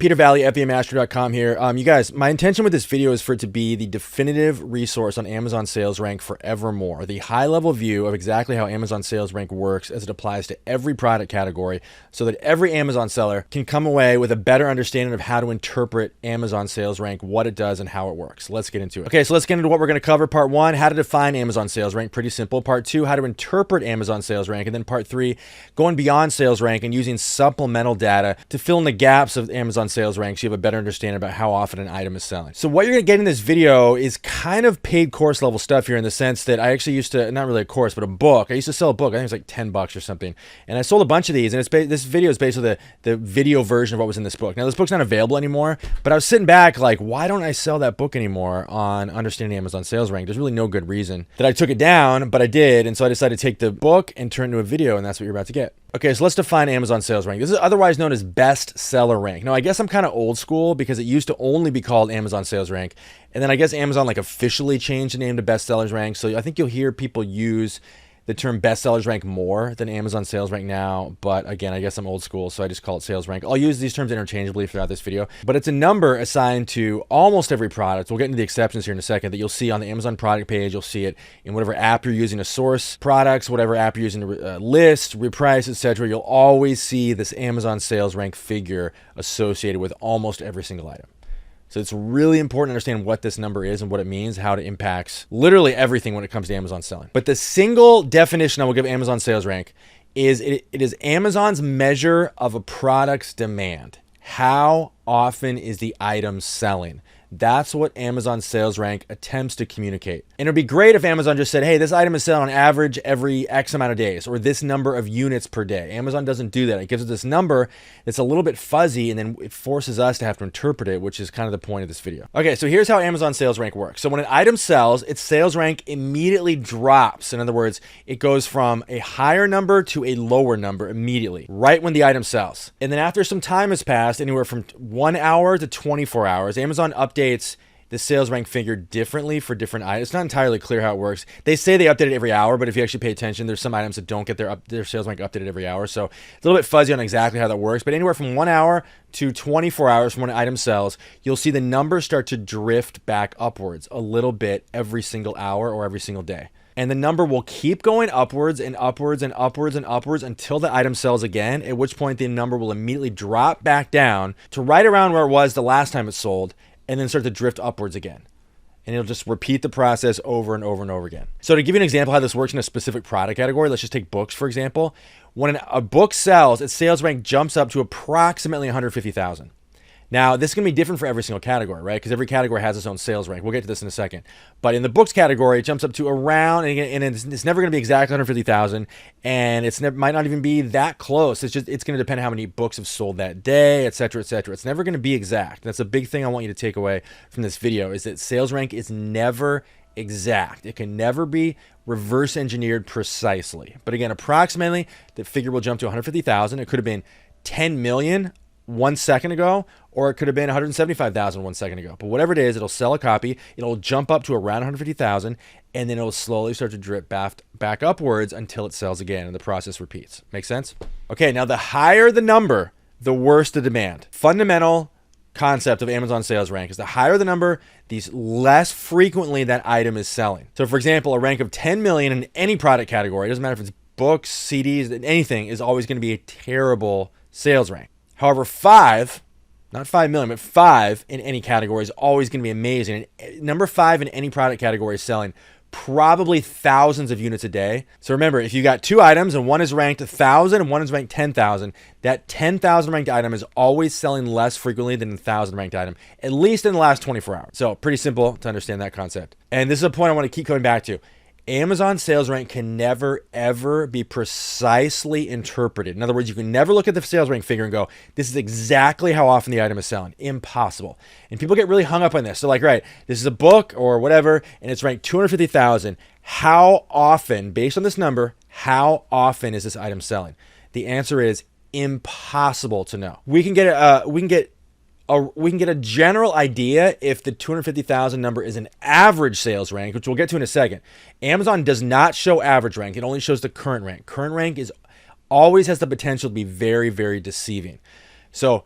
Peter Valley, FBAmaster.com here. You guys, my intention with this video is for it to be the definitive resource on Amazon Sales Rank forevermore. The high-level view of exactly how Amazon Sales Rank works as it applies to every product category so that every Amazon seller can come away with a better understanding of how to interpret Amazon Sales Rank, what it does, and how it works. Let's get into it. Okay, so let's get into what we're going to cover. Part 1, how to define Amazon Sales Rank. Pretty simple. Part 2, how to interpret Amazon Sales Rank. And then Part 3, going beyond Sales Rank and using supplemental data to fill in the gaps of Amazon Sales Rank so you have a better understanding about how often an item is selling. So what you're going to get in this video is kind of paid course level stuff here, in the sense that I actually used to, not really a course, but a book. I used to sell a book. I think it was like $10 or something. And I sold a bunch of these, and this video is basically the video version of what was in this book. Now, this book's not available anymore, but I was sitting back like, why don't I sell that book anymore on understanding Amazon Sales Rank? There's really no good reason that I took it down, but I did. And so I decided to take the book and turn it into a video, and that's what you're about to get. Okay, so let's define Amazon Sales Rank. This is otherwise known as Best Seller Rank. Now, I guess I'm kind of old school because it used to only be called Amazon Sales Rank. And then I guess Amazon like officially changed the name to Best Sellers Rank. So I think you'll hear people use the term Best Sellers Rank more than Amazon Sales Rank now. But again, I guess I'm old school, so I just call it Sales Rank. I'll use these terms interchangeably throughout this video, but it's a number assigned to almost every product. We'll get into the exceptions here in a second that you'll see on the Amazon product page. You'll see it in whatever app you're using to source products, whatever app you're using to list, reprice, etc. You'll always see this Amazon Sales Rank figure associated with almost every single item. So it's really important to understand what this number is and what it means, how it impacts literally everything when it comes to Amazon selling. But the single definition I will give Amazon Sales Rank is it is Amazon's measure of a product's demand. How often is the item selling? That's what Amazon Sales Rank attempts to communicate. And it'd be great if Amazon just said, hey, this item is selling on average every X amount of days, or this number of units per day. Amazon doesn't do that. It gives us this number that's a little bit fuzzy, and then it forces us to have to interpret it, which is kind of the point of this video. Okay, so here's how Amazon Sales Rank works. So when an item sells, its sales rank immediately drops. In other words, it goes from a higher number to a lower number immediately, right when the item sells. And then after some time has passed, anywhere from 1 hour to 24 hours, Amazon updates the sales rank figure differently for different items. It's not entirely clear how it works. They say they update it every hour, but if you actually pay attention, there's some items that don't get their sales rank updated every hour. So it's a little bit fuzzy on exactly how that works, but anywhere from 1 hour to 24 hours from when an item sells, you'll see the numbers start to drift back upwards a little bit every single hour or every single day. And the number will keep going upwards and upwards and upwards and upwards until the item sells again, at which point the number will immediately drop back down to right around where it was the last time it sold, and then start to drift upwards again. And it'll just repeat the process over and over and over again. So to give you an example how this works in a specific product category, let's just take books, for example. When a book sells, its sales rank jumps up to approximately 150,000. Now, this is going to be different for every single category, right? Because every category has its own sales rank. We'll get to this in a second. But in the books category, it jumps up to around, and it's never going to be exactly 150,000, and it might not even be that close. It's going to depend on how many books have sold that day, etc., etc. It's never going to be exact. That's a big thing I want you to take away from this video, is that sales rank is never exact. It can never be reverse engineered precisely. But again, approximately, the figure will jump to 150,000. It could have been 10 million 1 second ago, or it could have been 175,000 1 second ago. But whatever it is, it'll sell a copy, it'll jump up to around 150,000, and then it'll slowly start to drip back upwards until it sells again, and the process repeats. Make sense? Okay, now the higher the number, the worse the demand. Fundamental concept of Amazon Sales Rank is the higher the number, the less frequently that item is selling. So for example, a rank of 10 million in any product category, it doesn't matter if it's books, CDs, anything, is always going to be a terrible sales rank. However, 5, not 5 million, but 5 in any category is always going to be amazing. And number 5 in any product category is selling probably thousands of units a day. So remember, if you got 2 items and one is ranked 1,000 and one is ranked 10,000, that 10,000 ranked item is always selling less frequently than the 1,000 ranked item, at least in the last 24 hours. So pretty simple to understand that concept. And this is a point I want to keep coming back to. Amazon sales rank can never, ever be precisely interpreted. In other words, you can never look at the sales rank figure and go, this is exactly how often the item is selling. Impossible. And people get really hung up on this. So like, right, this is a book or whatever, and it's ranked 250,000. How often, based on this number, how often is this item selling? The answer is impossible to know. We can get a general idea if the 250,000 number is an average sales rank, which we'll get to in a second. Amazon does not show average rank. It only shows the current rank. Current rank always has the potential to be very, very deceiving. So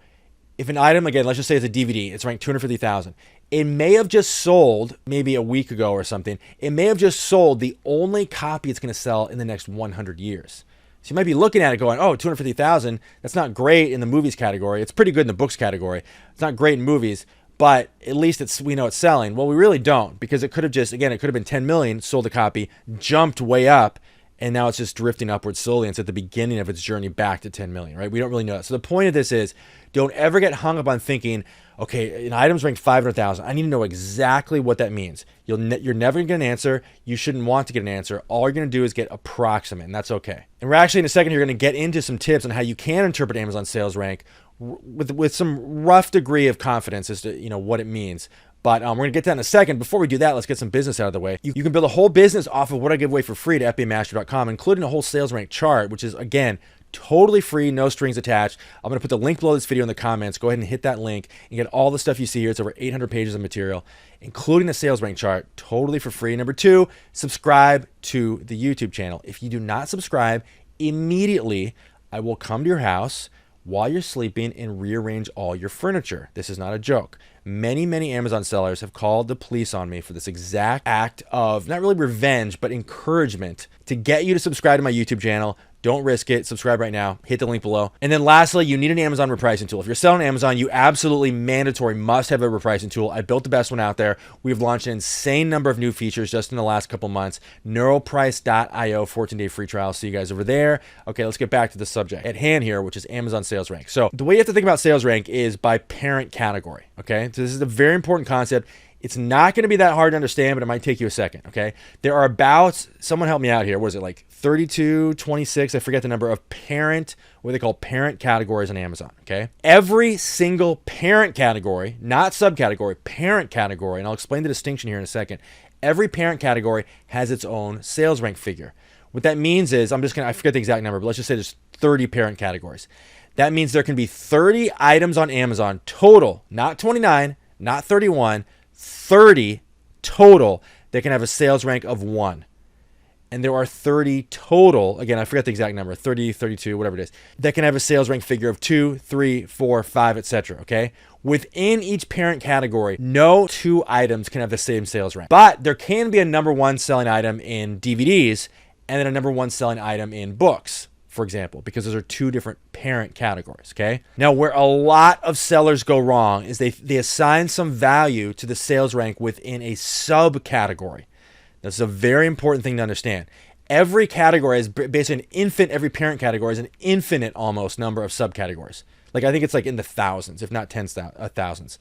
if an item, again, let's just say it's a DVD, it's ranked 250,000. It may have just sold maybe a week ago or something. It may have just sold the only copy it's going to sell in the next 100 years. So you might be looking at it going, oh, 250,000, that's not great in the movies category. It's pretty good in the books category. It's not great in movies, but at least we know it's selling. Well, we really don't, because it could have just, again, it could have been 10 million, sold a copy, jumped way up, and now it's just drifting upwards slowly. And it's at the beginning of its journey back to 10 million, right? We don't really know that. So the point of this is, don't ever get hung up on thinking, okay, an item's ranked 500,000. I need to know exactly what that means. You're never going to get an answer. You shouldn't want to get an answer. All you're going to do is get approximate, and that's okay. And we're actually, in a second, you're going to get into some tips on how you can interpret Amazon sales rank with some rough degree of confidence as to what it means. But we're going to get to that in a second. Before we do that, let's get some business out of the way. You can build a whole business off of what I give away for free to fbamaster.com, including a whole sales rank chart, which is, again, totally free, no strings attached. I'm going to put the link below this video in the comments. Go ahead and hit that link and get all the stuff you see here. It's over 800 pages of material, including the sales rank chart, totally for free. Number 2, subscribe to the YouTube channel. If you do not subscribe, immediately I will come to your house while you're sleeping and rearrange all your furniture. This is not a joke. Many Amazon sellers have called the police on me for this exact act of not really revenge, but encouragement to get you to subscribe to my YouTube channel. Don't risk it. Subscribe right now. Hit the link below. And then lastly, you need an Amazon repricing tool. If you're selling Amazon, you absolutely mandatory must have a repricing tool. I built the best one out there. We've launched an insane number of new features just in the last couple months. Neuroprice.io, 14-day free trial. See you guys over there. Okay, let's get back to the subject at hand here, which is Amazon sales rank. So the way you have to think about sales rank is by parent category. Okay, so this is a very important concept. It's not going to be that hard to understand, but it might take you a second, okay? There are about, someone help me out here, what is it, like 32, 26, I forget the number of parent, what they call parent categories on Amazon, okay? Every single parent category, not subcategory, parent category, and I'll explain the distinction here in a second. Every parent category has its own sales rank figure. What that means is, I forget the exact number, but let's just say there's 30 parent categories. That means there can be 30 items on Amazon total, not 29, not 31, 30 total that can have a sales rank of 1. And there are 30 total, again, I forget the exact number, 30, 32, whatever it is, that can have a sales rank figure of 2, 3, 4, 5, etc. Okay? Within each parent category, no 2 items can have the same sales rank. But there can be a number 1 selling item in DVDs and then a number 1 selling item in books, for example, because those are 2 different parent categories, okay? Now, where a lot of sellers go wrong is they assign some value to the sales rank within a subcategory. This is a very important thing to understand. Every category is basically every parent category is an infinite almost number of subcategories. Like, I think it's like in the thousands, if not tens of thousands.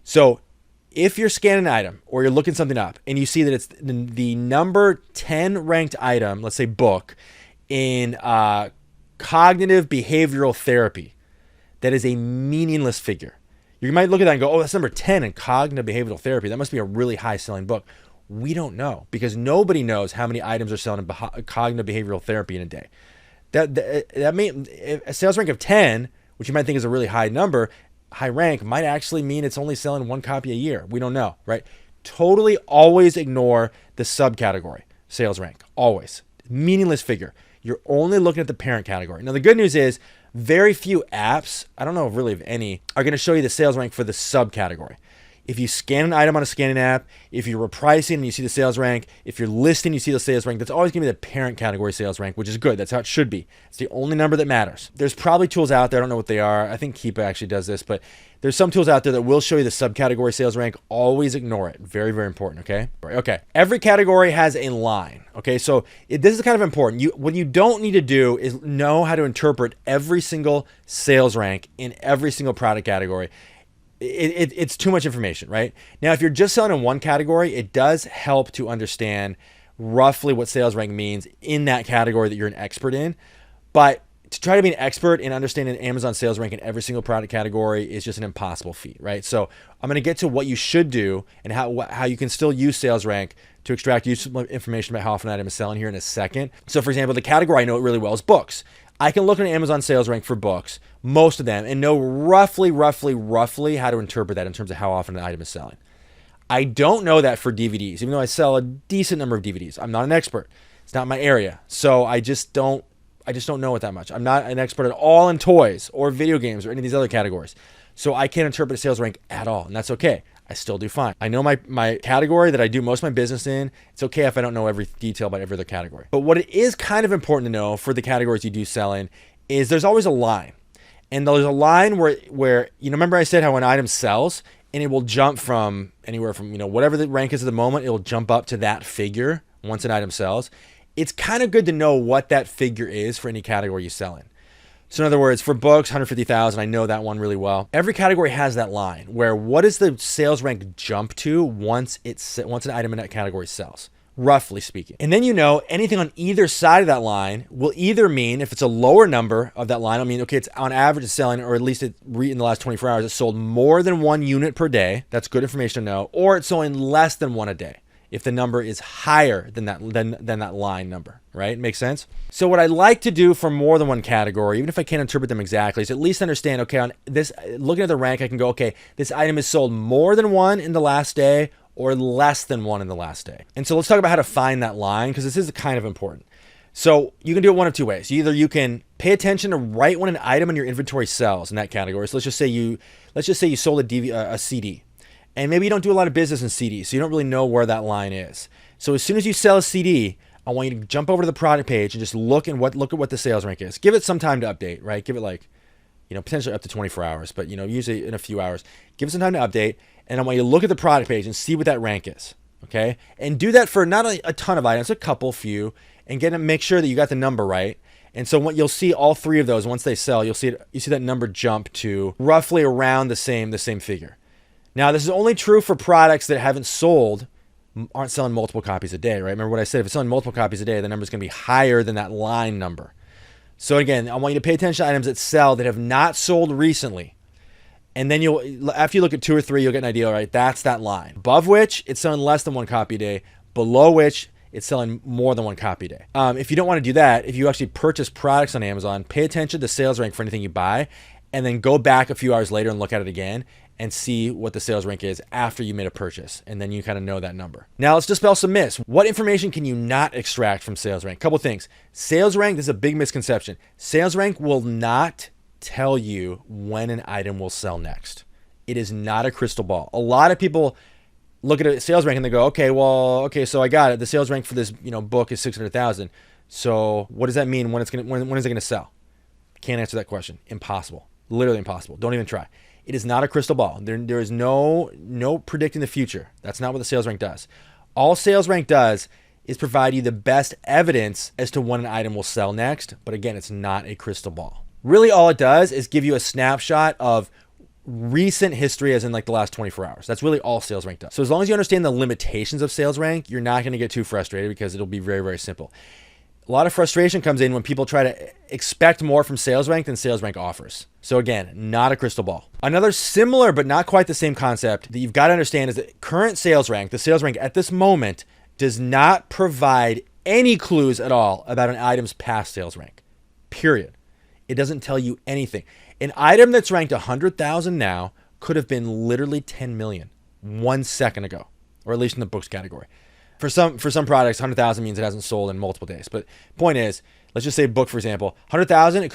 So if you're scanning an item or you're looking something up and you see that it's the number 10 ranked item, let's say book, in cognitive behavioral therapy, that is a meaningless figure. You might look at that and go, oh, that's number 10 in cognitive behavioral therapy. That must be a really high selling book. We don't know, because nobody knows how many items are selling in cognitive behavioral therapy in a day. That may, a sales rank of 10, which you might think is a really high number, high rank, might actually mean it's only selling 1 copy a year. We don't know, right? Totally always ignore the subcategory sales rank. Always. Meaningless figure. You're only looking at the parent category. Now, the good news is very few apps, I don't know really if any, are going to show you the sales rank for the subcategory. If you scan an item on a scanning app, if you're repricing and you see the sales rank, if you're listing, you see the sales rank, that's always going to be the parent category sales rank, which is good. That's how it should be. It's the only number that matters. There's probably tools out there. I don't know what they are. I think Keepa actually does this, but there's some tools out there that will show you the subcategory sales rank. Always ignore it. Very, very important, okay? Okay. Every category has a line, okay? So this is kind of important. What you don't need to do is know how to interpret every single sales rank in every single product category. It's too much information, right? Now, if you're just selling in one category, it does help to understand roughly what sales rank means in that category that you're an expert in. But to try to be an expert in understanding Amazon sales rank in every single product category is just an impossible feat, right? So I'm going to get to what you should do and how you can still use sales rank to extract useful information about how often an item is selling here in a second. So for example, the category I know it really well is books. I can look at an Amazon sales rank for books, most of them, and know roughly how to interpret that in terms of how often an item is selling. I don't know that for DVDs, even though I sell a decent number of DVDs. I'm not an expert. It's not my area. So I just don't know it that much. I'm not an expert at all in toys or video games or any of these other categories. So I can't interpret a sales rank at all, and that's okay. I still do fine. I know my category that I do most of my business in. It's okay if I don't know every detail about every other category. But what it is kind of important to know for the categories you do sell in is there's always a line. And there's a line where remember I said how an item sells and it will jump from anywhere from, whatever the rank is at the moment, it will jump up to that figure once an item sells. It's kind of good to know what that figure is for any category you sell in. So in other words, for books, 150,000, I know that one really well. Every category has that line where what does the sales rank jump to once an item in that category sells, roughly speaking. And then anything on either side of that line will either mean, if it's a lower number of that line, okay, it's on average it's selling, or at least in the last 24 hours, it's sold more than 1 unit per day. That's good information to know. Or it's selling less than 1 a day, if the number is higher than that line number, right? Makes sense? So what I like to do for more than one category, even if I can't interpret them exactly, is at least understand, okay, on this, looking at the rank, I can go, okay, this item is sold more than 1 in the last day or less than 1 in the last day. And so let's talk about how to find that line, because this is kind of important. So you can do it one of two ways. Either you can pay attention to right when an item in your inventory sells in that category. So let's just say you sold a CD. And maybe you don't do a lot of business in CDs, so you don't really know where that line is. So as soon as you sell a CD, I want you to jump over to the product page and just look at what the sales rank is. Give it some time to update, right? Give it potentially up to 24 hours, but usually in a few hours. Give it some time to update, and I want you to look at the product page and see what that rank is, okay? And do that for not a ton of items, a few, and make sure that you got the number right. And so what you'll see, all 3 of those, once they sell, you see that number jump to roughly around the same figure. Now, this is only true for products that aren't selling multiple copies a day, right? Remember what I said, if it's selling multiple copies a day, the number is going to be higher than that line number. So again, I want you to pay attention to items that sell that have not sold recently. And then after you look at 2 or 3, you'll get an idea, right? That's that line. Above which, it's selling less than 1 copy a day. Below which, it's selling more than 1 copy a day. If you don't want to do that, if you actually purchase products on Amazon, pay attention to the sales rank for anything you buy, and then go back a few hours later and look at it again and see what the sales rank is after you made a purchase. And then you kind of know that number. Now let's dispel some myths. What information can you not extract from sales rank? Couple things. Sales rank, this is a big misconception. Sales rank will not tell you when an item will sell next. It is not a crystal ball. A lot of people look at a sales rank and they go, okay, so I got it. The sales rank for this book is 600,000. So what does that mean? When is it going to sell? Can't answer that question. Impossible. Literally impossible. Don't even try. It is not a crystal ball. There is no predicting the future. That's not what the sales rank does. All sales rank does is provide you the best evidence as to when an item will sell next. But again, it's not a crystal ball. Really, all it does is give you a snapshot of recent history, as in the last 24 hours. That's really all sales rank does. So as long as you understand the limitations of sales rank, you're not going to get too frustrated, because it'll be very, very simple. A lot of frustration comes in when people try to expect more from sales rank than sales rank offers. So again, not a crystal ball. Another similar but not quite the same concept that you've got to understand is that current sales rank, the sales rank at this moment, does not provide any clues at all about an item's past sales rank. Period. It doesn't tell you anything. An item that's ranked 100,000 now could have been literally 10 million 1 second ago, or at least in the books category. For some products, 100,000 means it hasn't sold in multiple days. But point is, let's just say book, for example, 100,000, it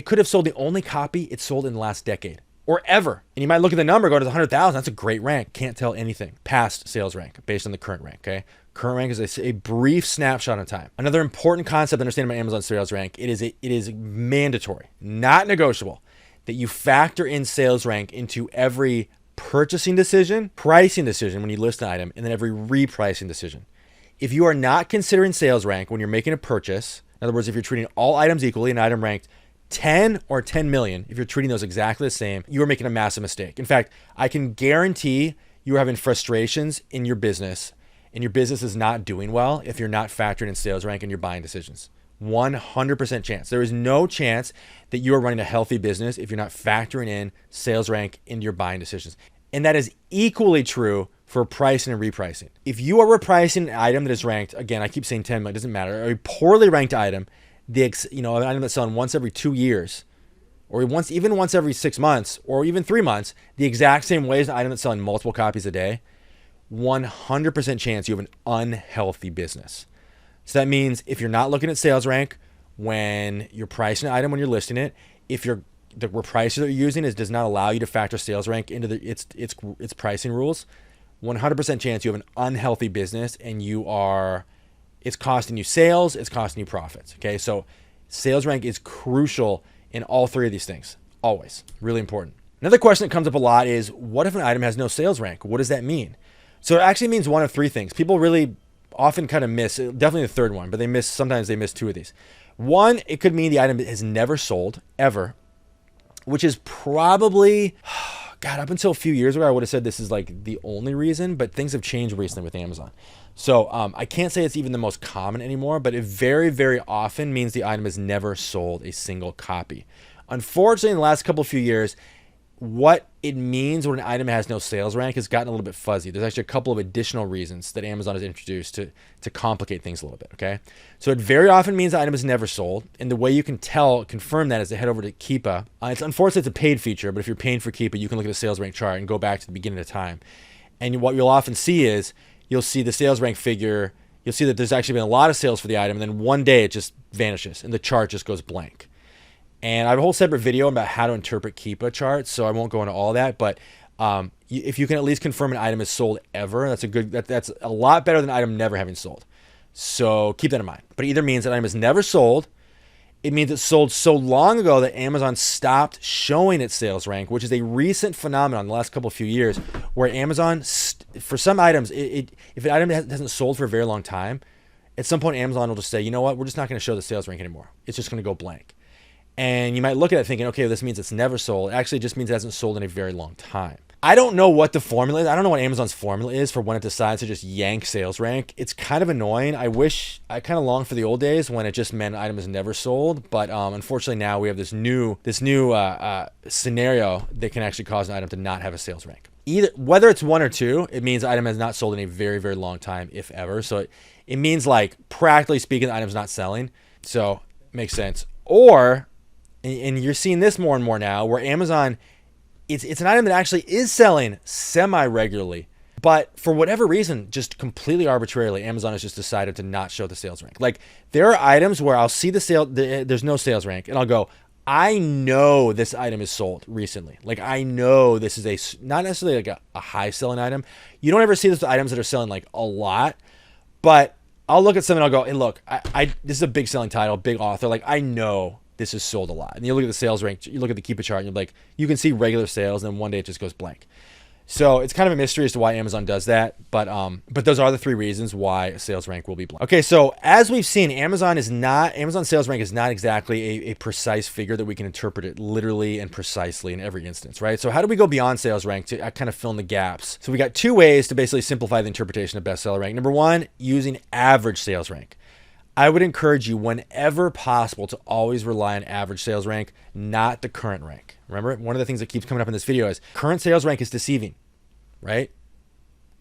could have sold the only copy it sold in the last decade or ever. And you might look at the number, go to the 100,000. That's a great rank. Can't tell anything past sales rank based on the current rank. Okay. Current rank is a brief snapshot in time. Another important concept to understand about Amazon sales rank, it is mandatory, not negotiable, that you factor in sales rank into every purchasing decision, pricing decision when you list an item, and then every repricing decision. If you are not considering sales rank when you're making a purchase, in other words, if you're treating all items equally, an item ranked 10 or 10 million, if you're treating those exactly the same, you are making a massive mistake. In fact, I can guarantee you are having frustrations in your business, and your business is not doing well if you're not factoring in sales rank in your buying decisions. 100% chance. There is no chance that you are running a healthy business if you're not factoring in sales rank into your buying decisions. And that is equally true for pricing and repricing. If you are repricing an item that is ranked, again, I keep saying 10, but it doesn't matter, a poorly ranked item, an item that's selling once every 2 years, or even once every 6 months, or even 3 months, the exact same way as an item that's selling multiple copies a day, 100% chance you have an unhealthy business. So that means if you're not looking at sales rank when you're pricing an item, when you're listing it, if you're where prices that you're using does not allow you to factor sales rank into its pricing rules, 100% chance you have an unhealthy business and it's costing you sales, it's costing you profits. Okay, so sales rank is crucial in all three of these things, always, really important. Another question that comes up a lot is, what if an item has no sales rank? What does that mean? So it actually means one of three things. People really often kind of miss, definitely the third one, but sometimes they miss two of these. One, it could mean the item has never sold, ever, which is probably, God, up until a few years ago, I would have said this is like the only reason, but things have changed recently with Amazon. So I can't say it's even the most common anymore, but it very, very often means the item has never sold a single copy. Unfortunately, in the last few years, what it means when an item has no sales rank has gotten a little bit fuzzy. There's actually a couple of additional reasons that Amazon has introduced to complicate things a little bit, okay? So it very often means the item is never sold, and the way you can confirm that is to head over to Keepa. Unfortunately, it's a paid feature, but if you're paying for Keepa, you can look at the sales rank chart and go back to the beginning of time. And what you'll often see is, you'll see the sales rank figure, you'll see that there's actually been a lot of sales for the item, and then one day it just vanishes, and the chart just goes blank. And I have a whole separate video about how to interpret Keepa charts, so I won't go into all that. But if you can at least confirm an item is sold ever, that's a lot better than an item never having sold. So keep that in mind. But it either means an item is never sold, it means it's sold so long ago that Amazon stopped showing its sales rank, which is a recent phenomenon in the last few years, where Amazon, for some items, if an item hasn't sold for a very long time, at some point Amazon will just say, you know what, we're just not going to show the sales rank anymore. It's just going to go blank. And you might look at it thinking, okay, this means it's never sold. Actually, it just means it hasn't sold in a very long time. I don't know what the formula is. I don't know what Amazon's formula is for when it decides to just yank sales rank. It's kind of annoying. I kind of long for the old days when it just meant an item is never sold. But unfortunately now we have this new scenario that can actually cause an item to not have a sales rank. Whether it's one or two, it means the item has not sold in a very, very long time, if ever. So it means, like, practically speaking, the item's not selling. So it makes sense. Or, and you're seeing this more and more now, where Amazon, it's an item that actually is selling semi-regularly, but for whatever reason, just completely arbitrarily, Amazon has just decided to not show the sales rank. Like, there are items where I'll see there's no sales rank, and I'll go, I know this item is sold recently. Like, I know this is not necessarily like a high-selling item. You don't ever see this with items that are selling like a lot, but I'll look at something and I'll go, hey, look, this is a big selling title, big author. Like, I know this is sold a lot. And you look at the sales rank, you look at the Keepa chart, and you're like, you can see regular sales, and then one day it just goes blank. So it's kind of a mystery as to why Amazon does that, but those are the three reasons why a sales rank will be blank. Okay, so as we've seen, Amazon sales rank is not exactly a precise figure that we can interpret it literally and precisely in every instance, right? So how do we go beyond sales rank to kind of fill in the gaps? So we got two ways to basically simplify the interpretation of bestseller rank. Number one, using average sales rank. I would encourage you, whenever possible, to always rely on average sales rank, not the current rank. Remember, one of the things that keeps coming up in this video is current sales rank is deceiving, right?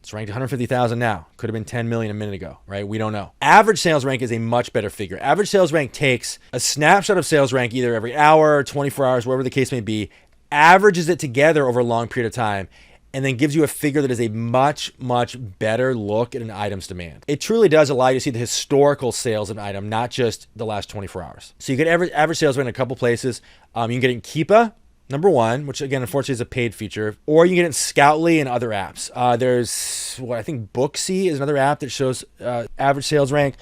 It's ranked 150,000 now. Could have been 10 million a minute ago, right? We don't know. Average sales rank is a much better figure. Average sales rank takes a snapshot of sales rank either every hour, 24 hours, whatever the case may be, averages it together over a long period of time, and then gives you a figure that is a much, much better look at an item's demand. It truly does allow you to see the historical sales of an item, not just the last 24 hours. So you get average sales rank in a couple places. You can get it in Keepa, number one, which again, unfortunately is a paid feature, or you can get it in Scoutly and other apps. There's I think Booksy is another app that shows average sales rank.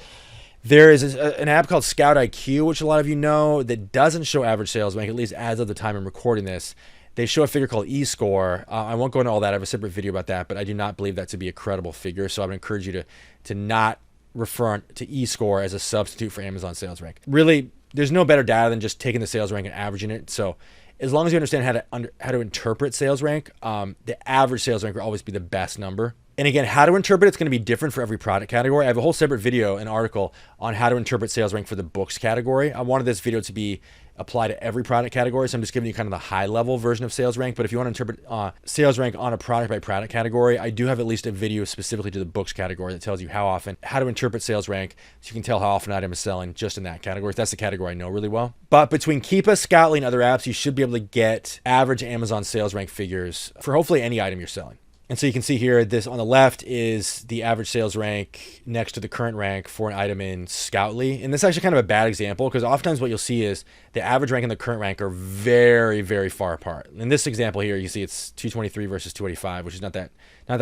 There is an app called Scout IQ, which a lot of you know, that doesn't show average sales rank, at least as of the time I'm recording this. They show a figure called eScore. I won't go into all that. I have a separate video about that, but I do not believe that to be a credible figure. So I would encourage you to not refer to eScore as a substitute for Amazon sales rank. Really, there's no better data than just taking the sales rank and averaging it. So as long as you understand how to interpret sales rank, the average sales rank will always be the best number. And again, how to interpret it's going to be different for every product category. I have a whole separate video, an article on how to interpret sales rank for the books category. I wanted this video to be applied to every product category, so I'm just giving you kind of the high-level version of sales rank. But if you want to interpret sales rank on a product-by-product category, I do have at least a video specifically to the books category that tells you how to interpret sales rank, so you can tell how often an item is selling just in that category. That's the category I know really well. But between Keepa, Scoutly, and other apps, you should be able to get average Amazon sales rank figures for hopefully any item you're selling. And so you can see here, this on the left is the average sales rank next to the current rank for an item in Scoutly. And this is actually kind of a bad example because oftentimes what you'll see is the average rank and the current rank are very, very far apart. In this example here, you see it's 223 versus 285, which is not that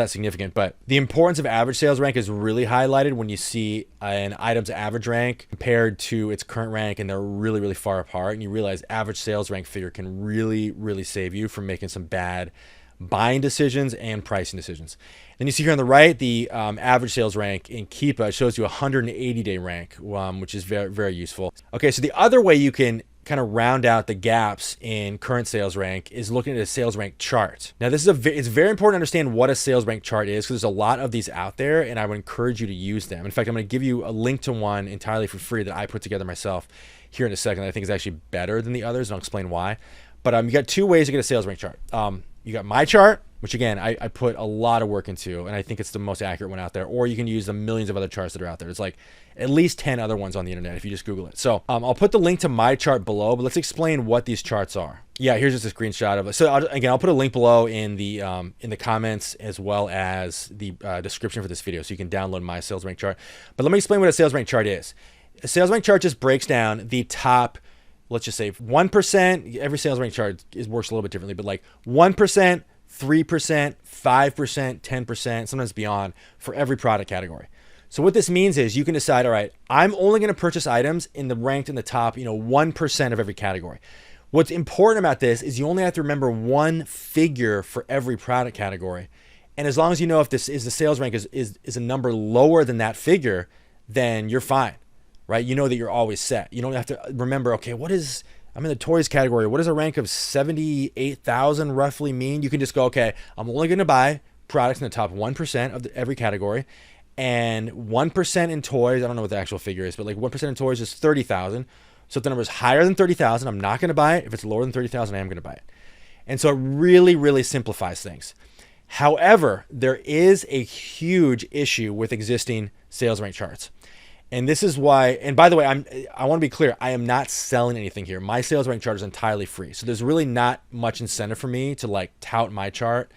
significant. But the importance of average sales rank is really highlighted when you see an item's average rank compared to its current rank, and they're really, really far apart. And you realize average sales rank figure can really, really save you from making some bad buying decisions and pricing decisions. Then you see here on the right, the average sales rank in Keepa shows you a 180-day rank, which is very, very useful. Okay, so the other way you can kind of round out the gaps in current sales rank is looking at a sales rank chart. Now, this is it's very important to understand what a sales rank chart is because there's a lot of these out there, and I would encourage you to use them. In fact, I'm going to give you a link to one entirely for free that I put together myself here in a second that I think is actually better than the others, and I'll explain why. But you got two ways to get a sales rank chart. You got my chart, which again, I put a lot of work into, and I think it's the most accurate one out there. Or you can use the millions of other charts that are out there. There's like at least 10 other ones on the internet if you just Google it. So I'll put the link to my chart below, but let's explain what these charts are. Yeah, here's just a screenshot of it. So I'll put a link below in the comments as well as the description for this video, so you can download my sales rank chart. But let me explain what a sales rank chart is. A sales rank chart just breaks down the top, let's just say 1%. Every sales rank chart works a little bit differently, but like 1%, 3%, 5%, 10%, sometimes beyond for every product category. So what this means is you can decide, all right, I'm only going to purchase items ranked in the top, 1% of every category. What's important about this is you only have to remember one figure for every product category. And as long as you know if this is the sales rank is a number lower than that figure, then you're fine, right? You know that you're always set. You don't have to remember, okay, I'm in the toys category. What does a rank of 78,000 roughly mean? You can just go, okay, I'm only going to buy products in the top 1% of every category, and 1% in toys. I don't know what the actual figure is, but like 1% in toys is 30,000. So if the number is higher than 30,000, I'm not going to buy it. If it's lower than 30,000, I am going to buy it. And so it really, really simplifies things. However, there is a huge issue with existing sales rank charts. And this is why, and by the way, I want to be clear, I am not selling anything here. My sales rank chart is entirely free. So there's really not much incentive for me to like tout my chart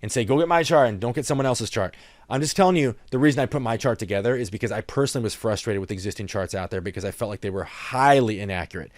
and say, go get my chart and don't get someone else's chart. I'm just telling you, the reason I put my chart together is because I personally was frustrated with existing charts out there because I felt like they were highly inaccurate.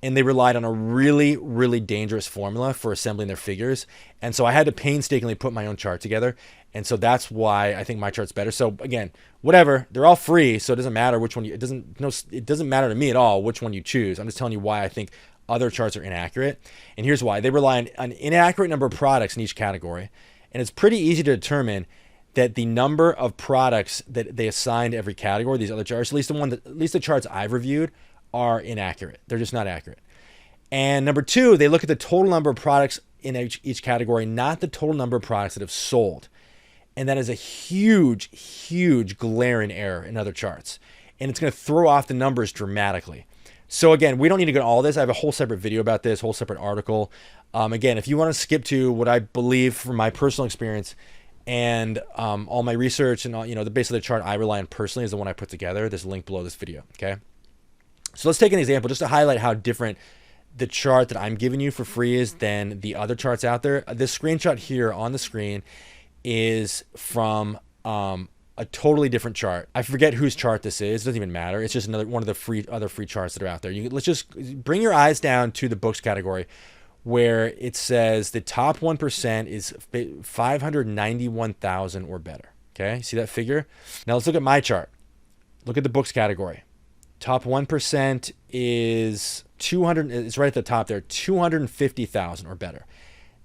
And they relied on a really, really dangerous formula for assembling their figures. And so I had to painstakingly put my own chart together. And so that's why I think my chart's better. So again, whatever, they're all free. So it doesn't matter which one it doesn't matter to me at all which one you choose. I'm just telling you why I think other charts are inaccurate. And here's why. They rely on an inaccurate number of products in each category. And it's pretty easy to determine that the number of products that they assign to every category, these other charts, at least the charts I've reviewed, are inaccurate. They're just not accurate. And number two, they look at the total number of products in each category, not the total number of products that have sold. And that is a huge, huge glaring error in other charts. And it's going to throw off the numbers dramatically. So again, we don't need to go to all this. I have a whole separate video about this, whole separate article. Again, if you want to skip to what I believe from my personal experience and all my research and all, basically the chart I rely on personally is the one I put together. There's a link below this video, okay? So let's take an example just to highlight how different the chart that I'm giving you for free is than the other charts out there. This screenshot here on the screen is from a totally different chart. I forget whose chart this is. It doesn't even matter. It's just another one of the other free charts that are out there. Let's just bring your eyes down to the books category where it says the top 1% is 591,000 or better. Okay, see that figure? Now let's look at my chart. Look at the books category. Top 1% is 200. It's right at the top there, 250,000 or better.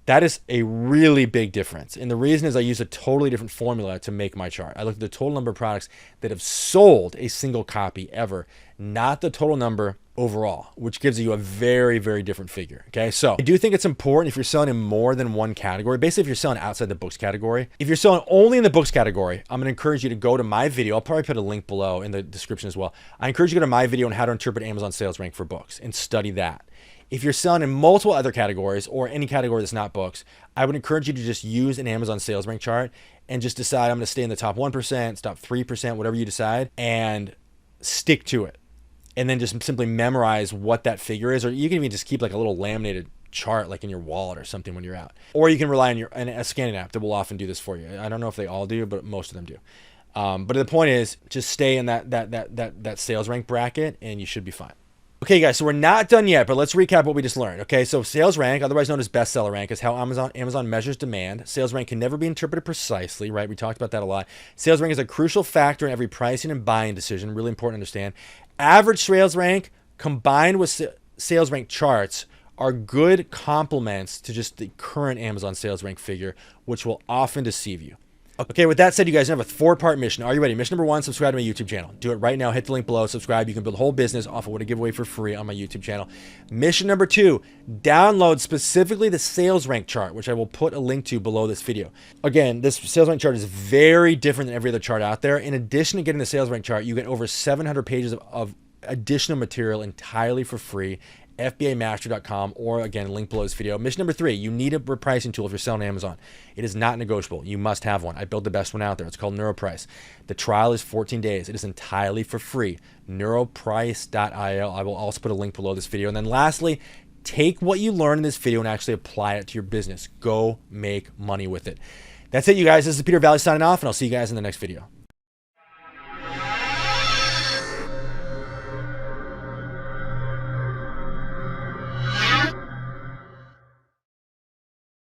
That is a really big difference. And the reason is I use a totally different formula to make my chart. I look at the total number of products that have sold a single copy ever, not the total number overall, which gives you a very, very different figure. Okay, so I do think it's important if you're selling in more than one category, basically if you're selling outside the books category. If you're selling only in the books category, I'm going to encourage you to go to my video. I'll probably put a link below in the description as well. I encourage you to go to my video on how to interpret Amazon sales rank for books and study that. If you're selling in multiple other categories or any category that's not books, I would encourage you to just use an Amazon sales rank chart and just decide I'm going to stay in the top 1%, top 3%, whatever you decide, and stick to it. And then just simply memorize what that figure is, or you can even just keep like a little laminated chart like in your wallet or something when you're out. Or you can rely on a scanning app that will often do this for you. I don't know if they all do, but most of them do. But the point is, just stay in that sales rank bracket and you should be fine. Okay, guys, so we're not done yet, but let's recap what we just learned. Okay, so sales rank, otherwise known as bestseller rank, is how Amazon measures demand. Sales rank can never be interpreted precisely, right? We talked about that a lot. Sales rank is a crucial factor in every pricing and buying decision. Really important to understand. Average sales rank combined with sales rank charts are good complements to just the current Amazon sales rank figure, which will often deceive you. Okay, with that said, you guys have a 4-part mission. Are you ready? Mission number 1, subscribe to my YouTube channel. Do it right now. Hit the link below. Subscribe. You can build a whole business off of what I give away for free on my YouTube channel. Mission number 2, download specifically the sales rank chart, which I will put a link to below this video. Again, this sales rank chart is very different than every other chart out there. In addition to getting the sales rank chart, you get over 700 pages of additional material entirely for free. FBAmaster.com, or again, link below this video. Mission number 3, you need a repricing tool if you're selling Amazon. It is not negotiable. You must have one. I built the best one out there. It's called NeuroPrice. The trial is 14 days. It is entirely for free. NeuroPrice.io. I will also put a link below this video. And then lastly, take what you learned in this video and actually apply it to your business. Go make money with it. That's it, you guys. This is Peter Valley signing off, and I'll see you guys in the next video.